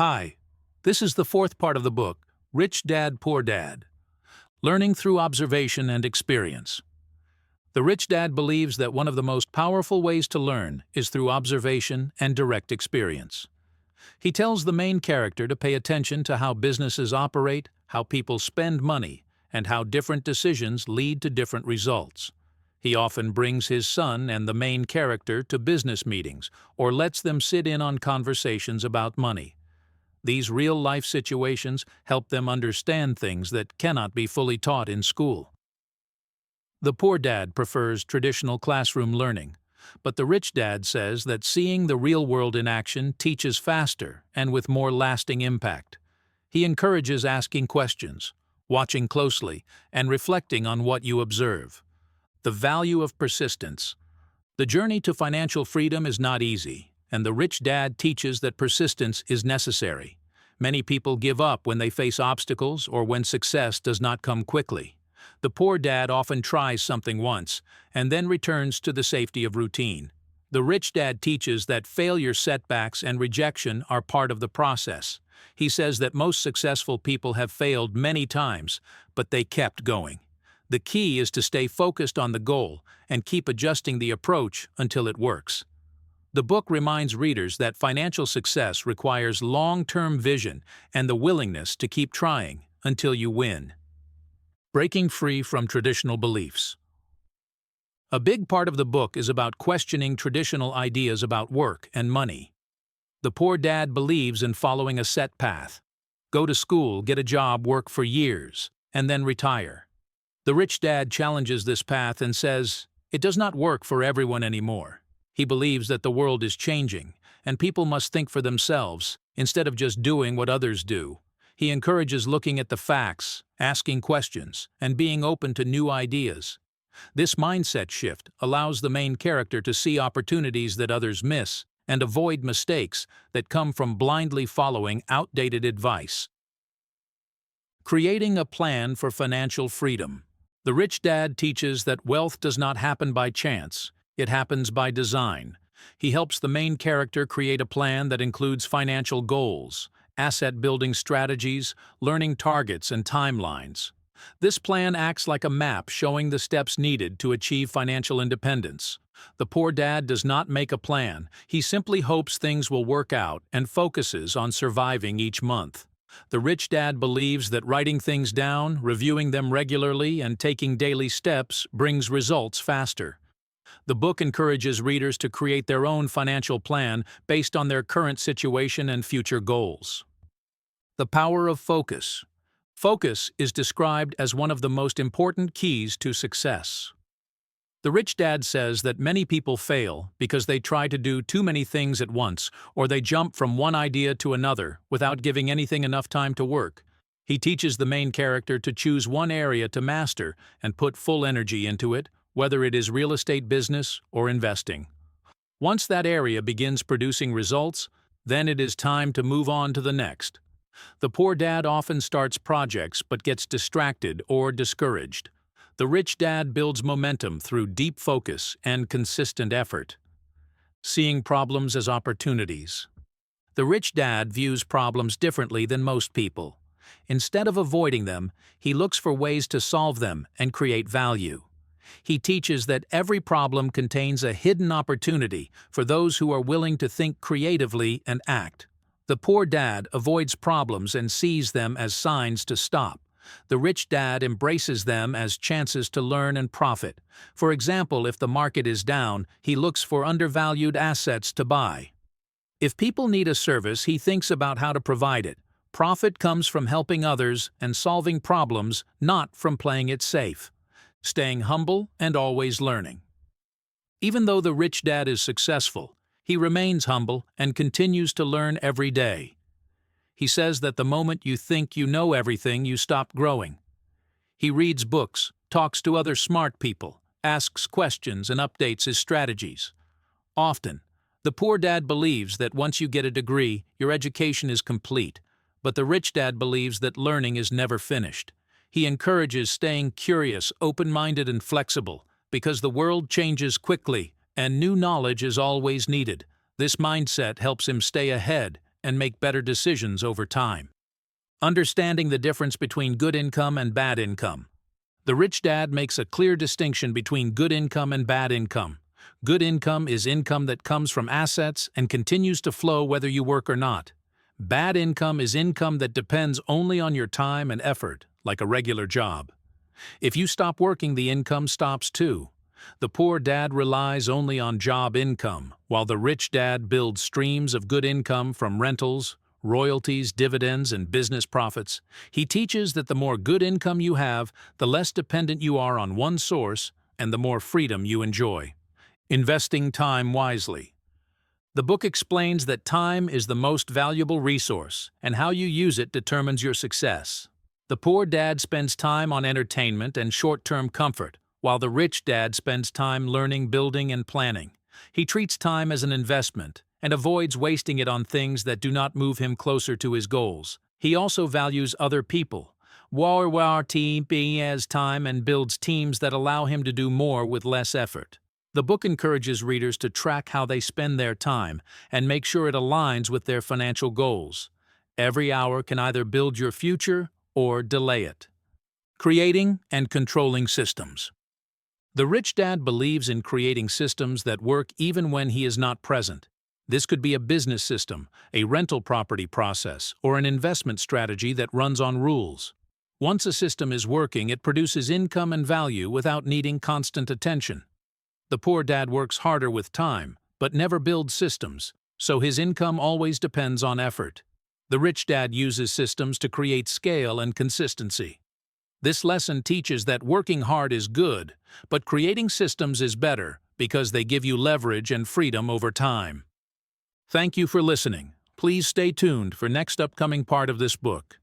Hi, this is the fourth part of the book, Rich Dad, Poor Dad. Learning through observation and experience. The rich dad believes that one of the most powerful ways to learn is through observation and direct experience. He tells the main character to pay attention to how businesses operate, how people spend money, and how different decisions lead to different results. He often brings his son and the main character to business meetings or lets them sit in on conversations about money. These real-life situations help them understand things that cannot be fully taught in school. The poor dad prefers traditional classroom learning, but the rich dad says that seeing the real world in action teaches faster and with more lasting impact. He encourages asking questions, watching closely, and reflecting on what you observe. The value of persistence. The journey to financial freedom is not easy, and the rich dad teaches that persistence is necessary. Many people give up when they face obstacles or when success does not come quickly. The poor dad often tries something once and then returns to the safety of routine. The rich dad teaches that failure, setbacks, and rejection are part of the process. He says that most successful people have failed many times, but they kept going. The key is to stay focused on the goal and keep adjusting the approach until it works. The book reminds readers that financial success requires long-term vision and the willingness to keep trying until you win. Breaking free from traditional beliefs. A big part of the book is about questioning traditional ideas about work and money. The poor dad believes in following a set path. Go to school, get a job, work for years, and then retire. The rich dad challenges this path and says, it does not work for everyone anymore. He believes that the world is changing, and people must think for themselves, instead of just doing what others do. He encourages looking at the facts, asking questions, and being open to new ideas. This mindset shift allows the main character to see opportunities that others miss and avoid mistakes that come from blindly following outdated advice. Creating a plan for financial freedom. The rich dad teaches that wealth does not happen by chance. It happens by design. He helps the main character create a plan that includes financial goals, asset-building strategies, learning targets, and timelines. This plan acts like a map showing the steps needed to achieve financial independence. The poor dad does not make a plan. He simply hopes things will work out and focuses on surviving each month. The rich dad believes that writing things down, reviewing them regularly, and taking daily steps brings results faster. The book encourages readers to create their own financial plan based on their current situation and future goals. The power of focus. Focus is described as one of the most important keys to success. The rich dad says that many people fail because they try to do too many things at once, or they jump from one idea to another without giving anything enough time to work. He teaches the main character to choose one area to master and put full energy into it, whether it is real estate business or investing. Once that area begins producing results, then it is time to move on to the next. The poor dad often starts projects but gets distracted or discouraged. The rich dad builds momentum through deep focus and consistent effort. Seeing problems as opportunities. The rich dad views problems differently than most people. Instead of avoiding them, he looks for ways to solve them and create value. He teaches that every problem contains a hidden opportunity for those who are willing to think creatively and act. The poor dad avoids problems and sees them as signs to stop. The rich dad embraces them as chances to learn and profit. For example, if the market is down, he looks for undervalued assets to buy. If people need a service, he thinks about how to provide it. Profit comes from helping others and solving problems, not from playing it safe. Staying humble and always learning. Even though the rich dad is successful, he remains humble and continues to learn every day. He says that the moment you think you know everything, you stop growing. He reads books, talks to other smart people, asks questions, and updates his strategies. Often, the poor dad believes that once you get a degree, your education is complete, but the rich dad believes that learning is never finished. He encourages staying curious, open-minded, and flexible, because the world changes quickly and new knowledge is always needed. This mindset helps him stay ahead and make better decisions over time. Understanding the difference between good income and bad income. The Rich Dad makes a clear distinction between good income and bad income. Good income is income that comes from assets and continues to flow whether you work or not. Bad income is income that depends only on your time and effort, like a regular job. If you stop working, the income stops too. The poor dad relies only on job income, while the rich dad builds streams of good income from rentals, royalties, dividends, and business profits. He teaches that the more good income you have, the less dependent you are on one source and the more freedom you enjoy. Investing time wisely. The book explains that time is the most valuable resource, and how you use it determines your success. The poor dad spends time on entertainment and short-term comfort, while the rich dad spends time learning, building, and planning. He treats time as an investment and avoids wasting it on things that do not move him closer to his goals. He also values other people, as time, and builds teams that allow him to do more with less effort. The book encourages readers to track how they spend their time and make sure it aligns with their financial goals. Every hour can either build your future or delay it. Creating and controlling systems. The rich dad believes in creating systems that work even when he is not present. This could be a business system, a rental property process, or an investment strategy that runs on rules. Once a system is working, it produces income and value without needing constant attention. The poor dad works harder with time, but never builds systems, so his income always depends on effort. The rich dad uses systems to create scale and consistency. This lesson teaches that working hard is good, but creating systems is better because they give you leverage and freedom over time. Thank you for listening. Please stay tuned for next upcoming part of this book.